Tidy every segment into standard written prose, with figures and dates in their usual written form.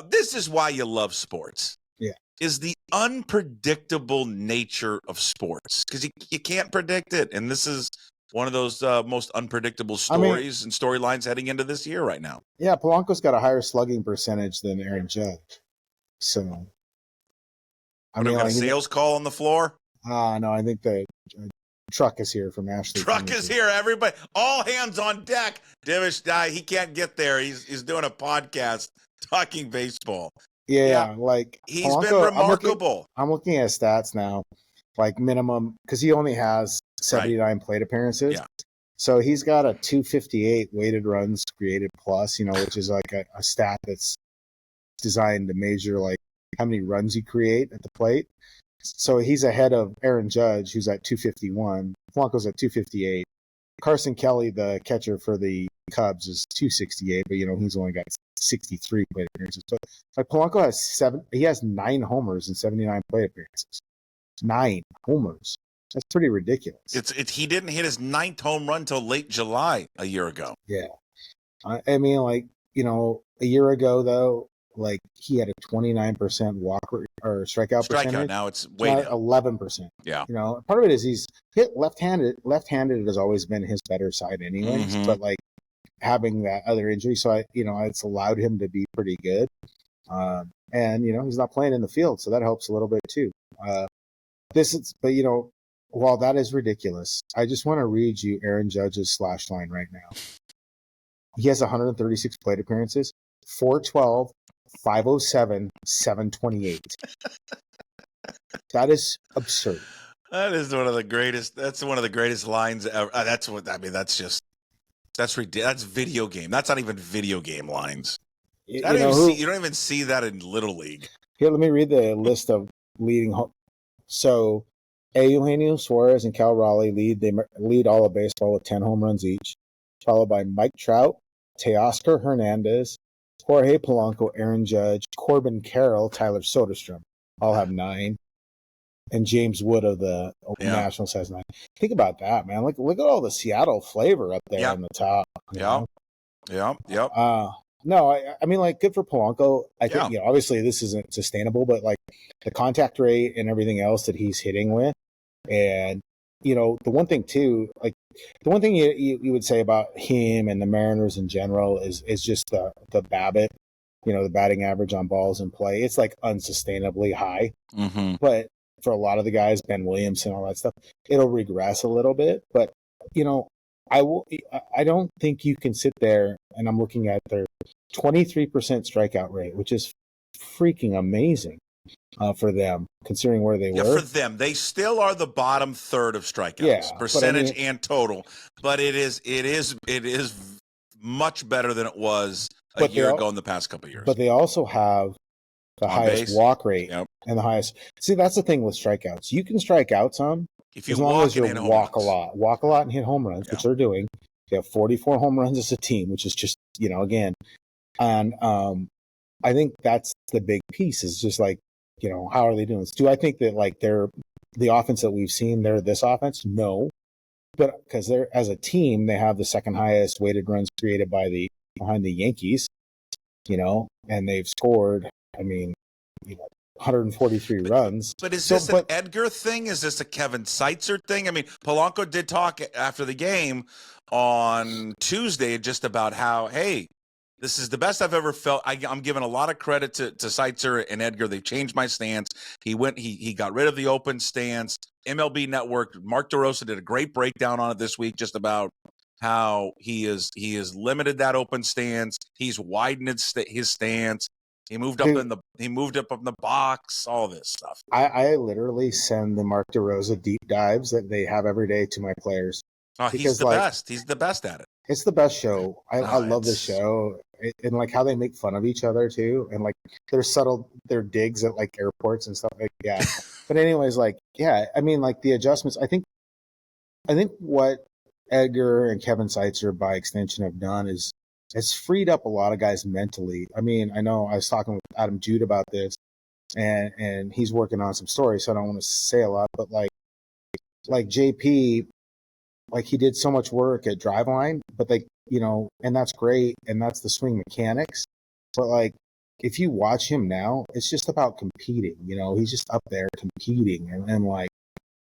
This is why you love sports. Yeah. Is the unpredictable nature of sports, because you can't predict it. And this is one of those most unpredictable stories and storylines heading into this year right now. Yeah, Polanco's got a higher slugging percentage than Aaron Judge. So, I mean, got a sales call on the floor? No, I think the truck is here from Ashley. Truck is here, everybody. All hands on deck. Divish, he can't get there. He's doing a podcast talking baseball. Yeah, like he's Polanco, been remarkable. I'm looking at stats now, like minimum, because he only has 79 plate appearances. Yeah. So he's got a 258 weighted runs created plus, which is like a stat that's designed to measure like how many runs you create at the plate. So he's ahead of Aaron Judge, who's at 251. Polanco's at 258. Carson Kelly, the catcher for the Cubs, is 268, but he's only got 63 plate appearances. So like Polanco has 9 homers and 79 plate appearances. 9 homers. That's pretty ridiculous. He didn't hit his 9th home run till late July a year ago. Yeah. I mean, like, a year ago though, like he had a 29% walk or strikeout percentage. Now it's way down. 11%. Yeah. Part of it is he's hit left-handed. Left-handed has always been his better side anyways, but like having that other injury, so it's allowed him to be pretty good. And he's not playing in the field, so that helps a little bit too. But while that is ridiculous, I just want to read you Aaron Judge's slash line right now. He has 136 plate appearances, 412, 507, 728. That is absurd. That is one of the greatest. That's one of the greatest lines ever. That's video game. That's not even video game lines. You don't even see that in Little League. Here, let me read the list of leading. So, Eugenio Suarez and Cal Raleigh lead all of baseball with 10 home runs each, followed by Mike Trout, Teoscar Hernandez, Jorge Polanco, Aaron Judge, Corbin Carroll, Tyler Soderstrom, all have 9. And James Wood of the Nationals has 9. Think about that, man. Look at all the Seattle flavor up there on the top. No, I mean, like, good for Polanco. I think, obviously this isn't sustainable, but like the contact rate and everything else that he's hitting with. And, the one thing too, like the one thing you would say about him and the Mariners in general is just the BABIP, the batting average on balls in play. It's like unsustainably high. Mm-hmm. But for a lot of the guys, Ben Williams and all that stuff, it'll regress a little bit. But, I don't think you can sit there, and I'm looking at their 23% strikeout rate, which is freaking amazing for them, considering where they were. For them, they still are the bottom third of strikeouts, percentage and total. But it is much better than it was a year ago in the past couple of years. But they also have the highest walk rate and the highest. See, that's the thing with strikeouts. You can strike out some as long as you walk a lot and hit home runs, which they're doing. They have 44 home runs as a team, which is just again, and I think that's the big piece. Is just like how are they doing this? Do I think that like they're the offense that we've seen? They're this offense? No, but because they're as a team, they have the second highest weighted runs created behind the Yankees. And they've scored. I mean, 143 runs. But is this an Edgar thing? Is this a Kevin Seitzer thing? I mean, Polanco did talk after the game on Tuesday just about how, hey, this is the best I've ever felt. I'm giving a lot of credit to Seitzer and Edgar. They changed my stance. He got rid of the open stance. MLB Network, Mark DeRosa did a great breakdown on it this week, just about how he is limited that open stance. He's widened his stance. He moved up in the box, all this stuff. I literally send the Mark DeRosa deep dives that they have every day to my players. Oh, he's the best. He's the best at it. It's the best show. I love the show. And like how they make fun of each other too. And like their digs at like airports and stuff like that. But anyways, like, yeah, I mean, like the adjustments, I think what Edgar and Kevin Seitzer by extension have done is it's freed up a lot of guys mentally. I mean, I know I was talking with Adam Jude about this and he's working on some stories, so I don't want to say a lot, but like JP, like he did so much work at Driveline, but like, and that's great. And that's the swing mechanics, but like if you watch him now, it's just about competing. He's just up there competing and like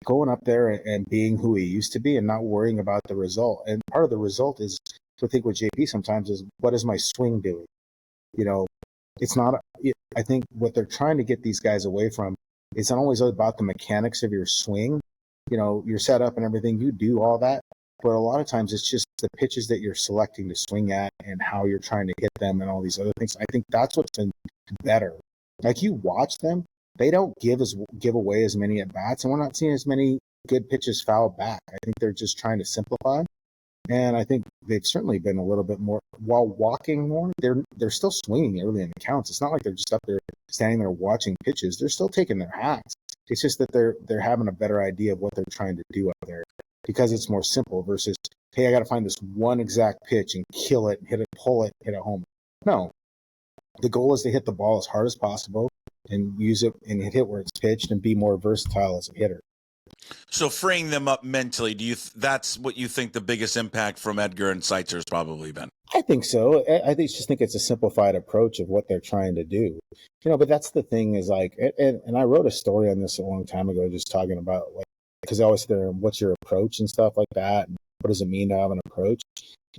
going up there and being who he used to be and not worrying about the result. And part of the result is, I think with JP sometimes, is what is my swing doing? It's not, I think what they're trying to get these guys away from, it's not always about the mechanics of your swing, your setup and everything. You do all that. But a lot of times it's just the pitches that you're selecting to swing at and how you're trying to hit them and all these other things. I think that's what's been better. Like you watch them, they don't give away as many at bats, and we're not seeing as many good pitches fouled back. I think they're just trying to simplify. And I think they've certainly been a little bit more, while walking more, they're still swinging early in the counts. It's not like they're just up there standing there watching pitches. They're still taking their hats. It's just that they're having a better idea of what they're trying to do out there because it's more simple versus, hey, I got to find this one exact pitch and kill it, hit it, pull it, hit a home. No, the goal is to hit the ball as hard as possible and use it and hit where it's pitched and be more versatile as a hitter. So freeing them up mentally, that's what you think the biggest impact from Edgar and Seitzer has probably been? I think so. I just think it's a simplified approach of what they're trying to do. But that's the thing is like, and I wrote a story on this a long time ago, just talking about like, because I always say, what's your approach and stuff like that, and what does it mean to have an approach?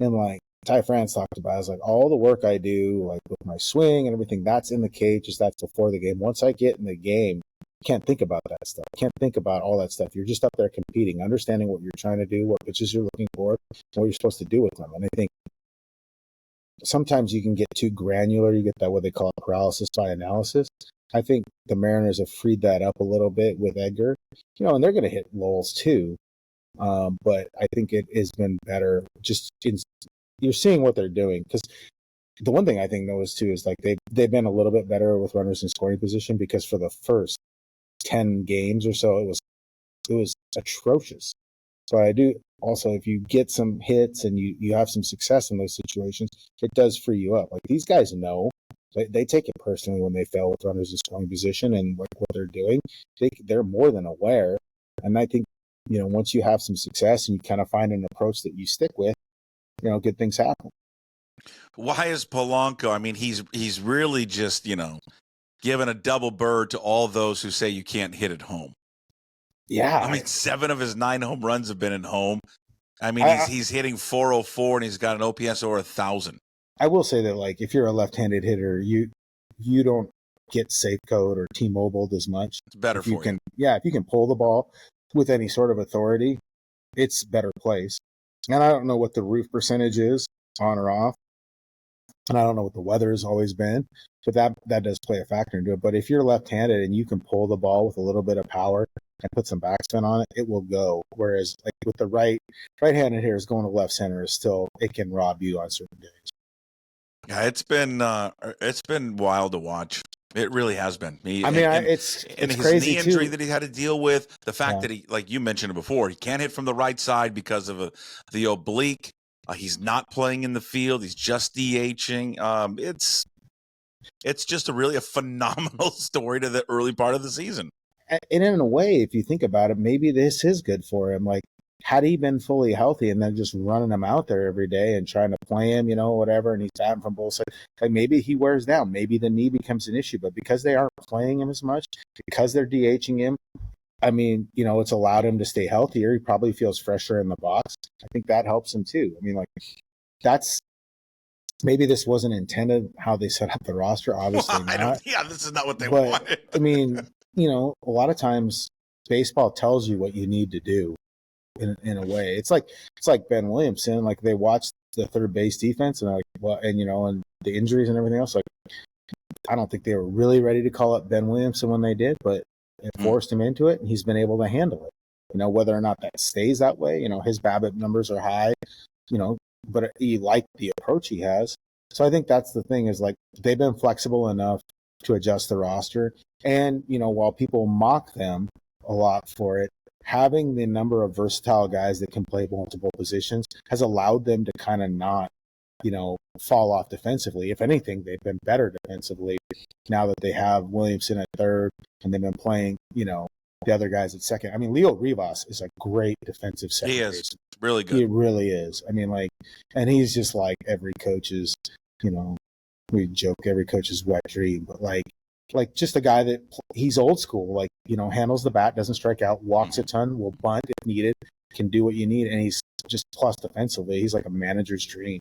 And like Ty France talked about, is like all the work I do, like with my swing and everything, that's in the cages, that's before the game. Once I get in the game, can't think about that stuff. Can't think about all that stuff. You're just up there competing, understanding what you're trying to do, what pitches you're looking for, what you're supposed to do with them. And I think sometimes you can get too granular. You get that what they call paralysis by analysis. I think the Mariners have freed that up a little bit with Edgar, and they're going to hit lulls too. But I think it has been better. You're seeing what they're doing, because the one thing I think though is too is like they've been a little bit better with runners in scoring position, because for the first 10 games or so, it was atrocious. So I do also, if you get some hits and you have some success in those situations, it does free you up. Like these guys know, they take it personally when they fail with runners in scoring position and like what they're doing. They're more than aware. And I think, once you have some success and you kind of find an approach that you stick with, good things happen. Why is Polanco? I mean, he's really just, given a double bird to all those who say you can't hit at home. Yeah. I mean, 7 of his 9 home runs have been at home. I mean, he's hitting .404 and he's got an OPS over 1,000. I will say that, like, if you're a left-handed hitter, you don't get safe code or T-Mobiled as much. It's better for you. Yeah, if you can pull the ball with any sort of authority, it's better place. And I don't know what the roof percentage is, on or off. And I don't know what the weather has always been, but that does play a factor into it. But if you're left-handed and you can pull the ball with a little bit of power and put some backspin on it, it will go. Whereas like with the right-handed hitters going to left center is still, it can rob you on certain days. Yeah, it's been wild to watch. It really has been. It's his crazy knee injury too. that he had to deal with, the fact that he, like you mentioned before, he can't hit from the right side because of the oblique. He's not playing in the field. He's just DHing. It's just a phenomenal story to the early part of the season. And in a way, if you think about it, maybe this is good for him. Like, had he been fully healthy and then just running him out there every day and trying to play him, whatever, and he's batting from both sides, like maybe he wears down. Maybe the knee becomes an issue. But because they aren't playing him as much, because they're DHing him, I mean, it's allowed him to stay healthier. He probably feels fresher in the box. I think that helps him too. I mean, like, maybe this wasn't intended how they set up the roster. Obviously not. Yeah, this is not what they wanted. I mean, a lot of times baseball tells you what you need to do in a way. It's like Ben Williamson. Like, they watched the third base defense and and the injuries and everything else. Like, I don't think they were really ready to call up Ben Williamson when they did, but it forced him into it, and he's been able to handle it. Whether or not that stays that way, his BABIP numbers are high, but you like the approach he has. So I think that's the thing, is like they've been flexible enough to adjust the roster. And, while people mock them a lot for it, having the number of versatile guys that can play multiple positions has allowed them to kind of not, fall off defensively. If anything, they've been better defensively now that they have Williamson at third and they've been playing, the other guys at second. I mean, Leo Rivas is a great defensive second baseman. He is really good. He really is. I mean, like, and he's just like every coach's, we joke every coach's wet dream, but like just a guy that he's old school, like, handles the bat, doesn't strike out, walks a ton, will bunt if needed, can do what you need, and he's just plus defensively. He's like a manager's dream.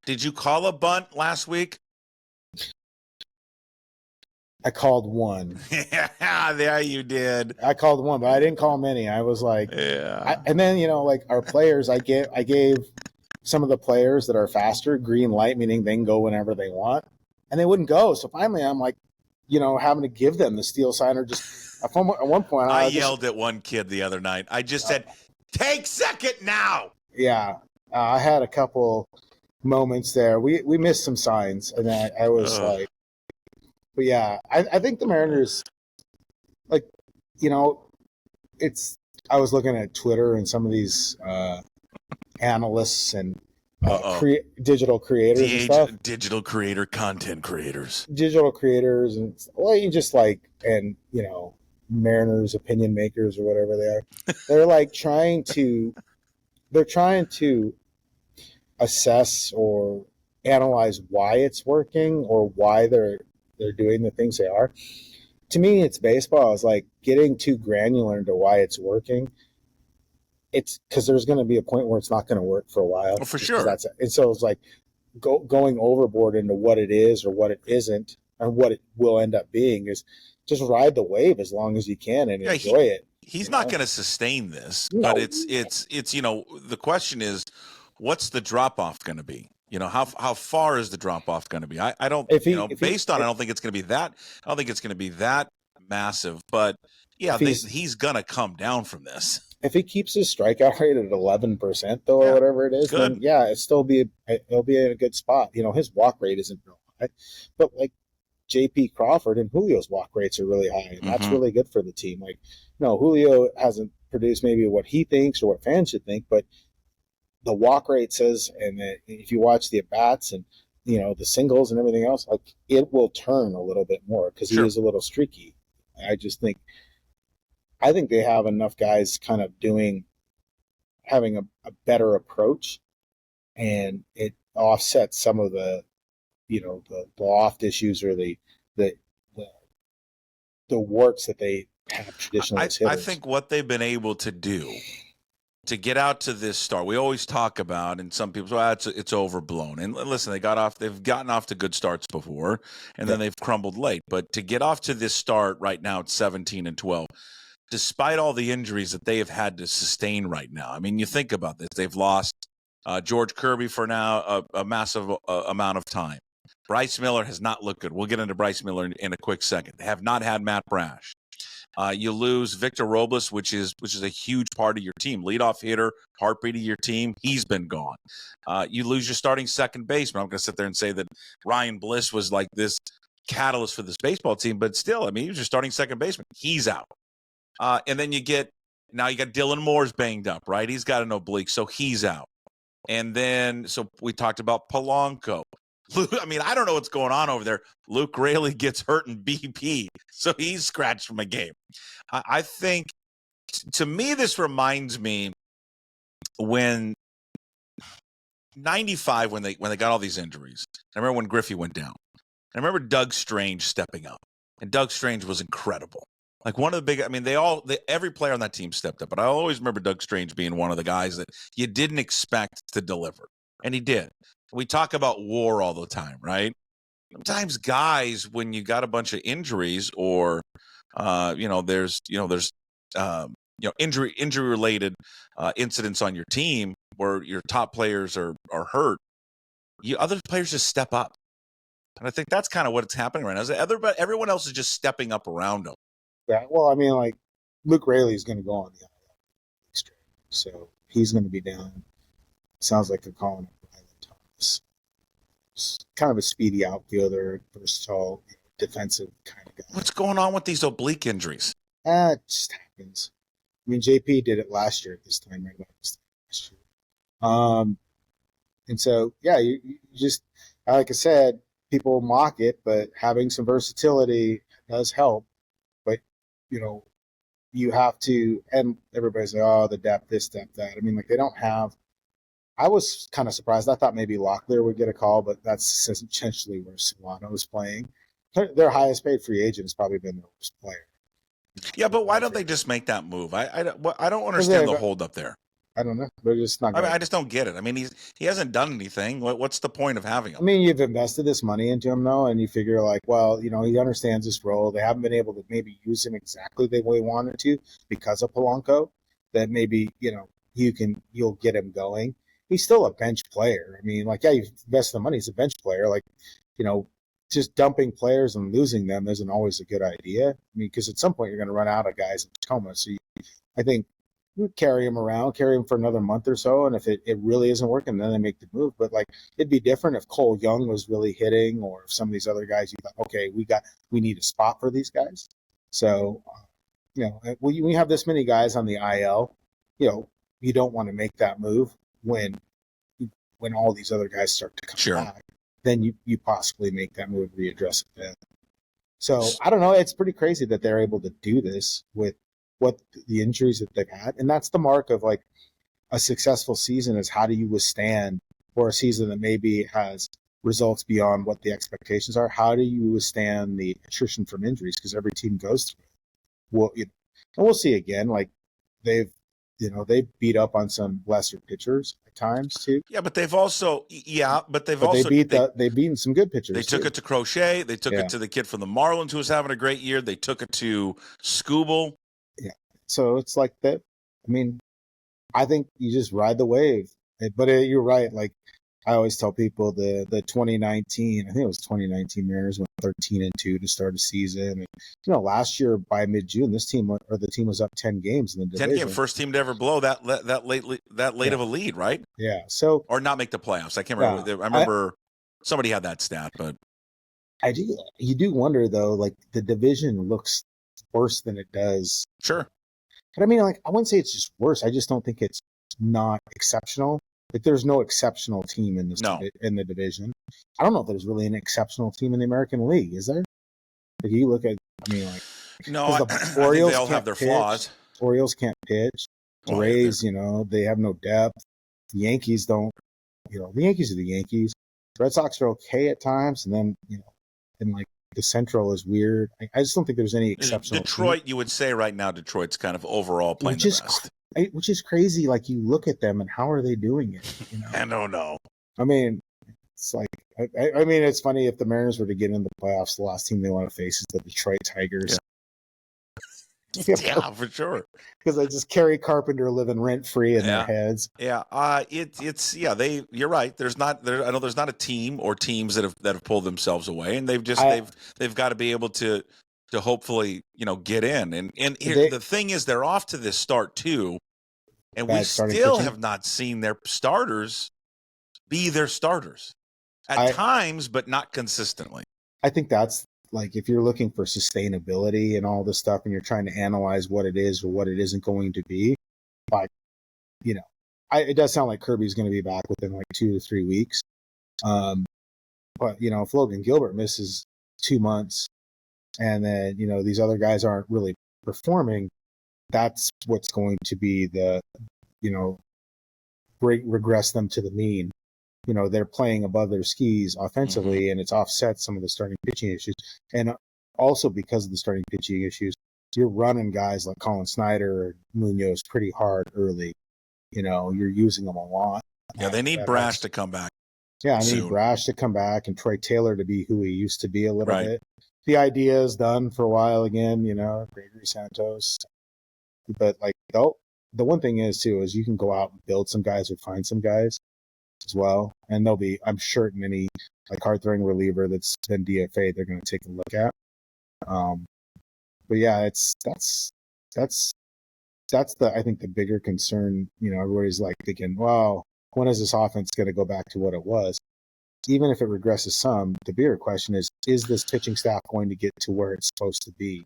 Did you call a bunt last week? I called one. Yeah, there you did. I called one, but I didn't call many. I was like, and then like our players, I gave some of the players that are faster green light, meaning they can go whenever they want, and they wouldn't go. So finally, I'm like, having to give them the steel signer. Just at one point, I yelled at one kid the other night. I just said, "Take second now." Yeah, I had a couple moments there. We missed some signs, and I was like, but yeah, I think the Mariners, like, I was looking at Twitter and some of these analysts and digital creators and stuff. Digital creator, content creators. Digital creators, and you just and Mariners opinion makers or whatever they are. They're like trying to assess or analyze why it's working or why they're doing the things they are. To me, it's baseball. It's like getting too granular into why it's working. It's because there's going to be a point where it's not going to work for a while. Oh, for sure. That's it. And so it's like going overboard into what it is or what it isn't and what it will end up being is just ride the wave as long as you can and enjoy it. He's not going to sustain this, but it's the question is, what's the drop off going to be? How far is the drop off going to be? I don't I don't think it's going to be that. I don't think it's going to be that massive, but yeah, he's going to come down from this. If he keeps his strikeout rate at 11% though, or whatever it is, then it'll be in a good spot. His walk rate isn't real high, but like JP Crawford and Julio's walk rates are really high, and that's really good for the team. Like, Julio hasn't produced maybe what he thinks or what fans should think, but the walk rate says, and if you watch the at-bats and, the singles and everything else, like it will turn a little bit more because he is a little streaky. I think they have enough guys kind of having a better approach, and it offsets some of the, the loft issues or the warts that they have traditionally as hitters. I think what they've been able to do to get out to this start, we always talk about, and some people say, it's overblown. And listen, they've gotten off to good starts before, and then they've crumbled late. But to get off to this start right now, it's 17-12. Despite all the injuries that they have had to sustain right now. I mean, you think about this. They've lost George Kirby for now a massive amount of time. Bryce Miller has not looked good. We'll get into Bryce Miller in a quick second. They have not had Matt Brash. You lose Victor Robles, which is a huge part of your team. Leadoff hitter, heartbeat of your team. He's been gone. You lose your starting second baseman. I'm going to sit there and say that Ryan Bliss was like this catalyst for this baseball team, but still, I mean, he was your starting second baseman. He's out. And then you got Dylan Moore's banged up, right? He's got an oblique, so he's out. And then, so we talked about Polanco. I mean, I don't know what's going on over there. Luke Raley gets hurt in BP, so he's scratched from a game. I think, to me, this reminds me when 95, when they got all these injuries. I remember when Griffey went down. I remember Doug Strange stepping up, and Doug Strange was incredible. Like one of the big, I mean, every player on that team stepped up, but I always remember Doug Strange being one of the guys that you didn't expect to deliver, and he did. We talk about WAR all the time, right? Sometimes guys, when you got a bunch of injuries or, there's injury related incidents on your team where your top players are hurt, other players just step up, and I think that's kind of what's happening right now. Everyone else is just stepping up around them. Yeah, well, I mean, like Luke Raley is going to go on the IL next year, so he's going to be down. Sounds like they're calling him Ryland Thomas. It's kind of a speedy outfielder, versatile, defensive kind of guy. What's going on with these oblique injuries? It just happens. I mean, JP did it last year at this time, right? Last year. And so, yeah, you just, like I said, people mock it, but having some versatility does help. But, you have to, and everybody's like, oh, the depth, this, depth, that. I mean, like they don't have, I was kind of surprised. I thought maybe Locklear would get a call, but that's essentially where Solano was playing. Their highest paid free agent has probably been their worst player. Yeah, but why don't they just make that move? I don't understand the hold up there. I don't know. They're just not. I just don't get it. I mean, he hasn't done anything. What's the point of having him? I mean, you've invested this money into him though, and you figure like, well, he understands this role. They haven't been able to maybe use him exactly the way they wanted to because of Polanco. That maybe you'll get him going. He's still a bench player. I mean, like, yeah, you've invested the money. He's a bench player. Like, just dumping players and losing them isn't always a good idea. I mean, because at some point you're going to run out of guys in Tacoma. So I think you carry him around, carry him for another month or so. And if it really isn't working, then they make the move. But like, it'd be different if Cole Young was really hitting, or if some of these other guys, you thought, okay, we need a spot for these guys. So, when you have this many guys on the IL, you don't want to make that move when all these other guys start to come back. Then you possibly make that move, readdress it then. So I don't know. It's pretty crazy that they're able to do this with what the injuries that they've had. And that's the mark of like a successful season, is how do you withstand, or a season that maybe has results beyond what the expectations are. How do you withstand the attrition from injuries? Because every team goes through it. Well, and we'll see again, like they've beat up on some lesser pitchers at times too. Yeah, but they've beaten some good pitchers. They took it to Crochet. They took it to the kid from the Marlins who was having a great year. They took it to Skubal. Yeah. So it's like that. I mean, I think you just ride the wave. But you're right. Like I always tell people, the 2019, I think it was 2019 Mariners went 13-2 to start a season. And, last year by mid-June, the team was up 10 games in the division. 10 game, first team to ever blow that late of a lead, right? Yeah. So or not make the playoffs. I can't remember. I remember somebody had that stat, but you do wonder though. Like the division looks worse than it does. Sure. But I mean, like I wouldn't say it's just worse. I just don't think it's not exceptional. Like there's no exceptional team in in the division. I don't know if there's really an exceptional team in the American League. Is there? If you look at, no, I think they all have their flaws. Orioles can't pitch. The Rays, they have no depth. The Yankees don't. The Yankees are the Yankees. Red Sox are okay at times, and then and like the Central is weird. I just don't think there's any exceptional. Detroit, team. You would say right now, Detroit's kind of overall playing the best. Which is crazy. Like you look at them and how are they doing it? I don't know. I mean, it's like I mean, it's funny if the Mariners were to get into the playoffs, the last team they want to face is the Detroit Tigers. Yeah, for sure. Because they just Kerry Carpenter living rent free in their heads. Yeah, you're right. I know there's not a team or teams that have pulled themselves away, and they've got to be able to hopefully get in. And the thing is, they're off to this start too, and we still have not seen their starters be their starters at times, but not consistently. I think that's like if you're looking for sustainability and all this stuff, and you're trying to analyze what it is or what it isn't going to be, like it does sound like Kirby's going to be back within like 2 to 3 weeks. But if Logan Gilbert misses 2 months, and then these other guys aren't really performing, that's what's going to be the regress them to the mean. They're playing above their skis offensively, and it's offset some of the starting pitching issues. And also because of the starting pitching issues, you're running guys like Colin Snyder or Munoz pretty hard early. You're using them a lot. Yeah, they need Brash to come back. Yeah, I need Brash to come back and Troy Taylor to be who he used to be a little bit. The idea is done for a while again, Gregory Santos. But the one thing is too, is you can go out and build some guys or find some guys as well. And they'll be, I'm sure, any like hard throwing reliever that's been DFA, they're going to take a look at. But yeah, that's I think the bigger concern. Everybody's like thinking, well, when is this offense going to go back to what it was? Even if it regresses some, the bigger question is this pitching staff going to get to where it's supposed to be?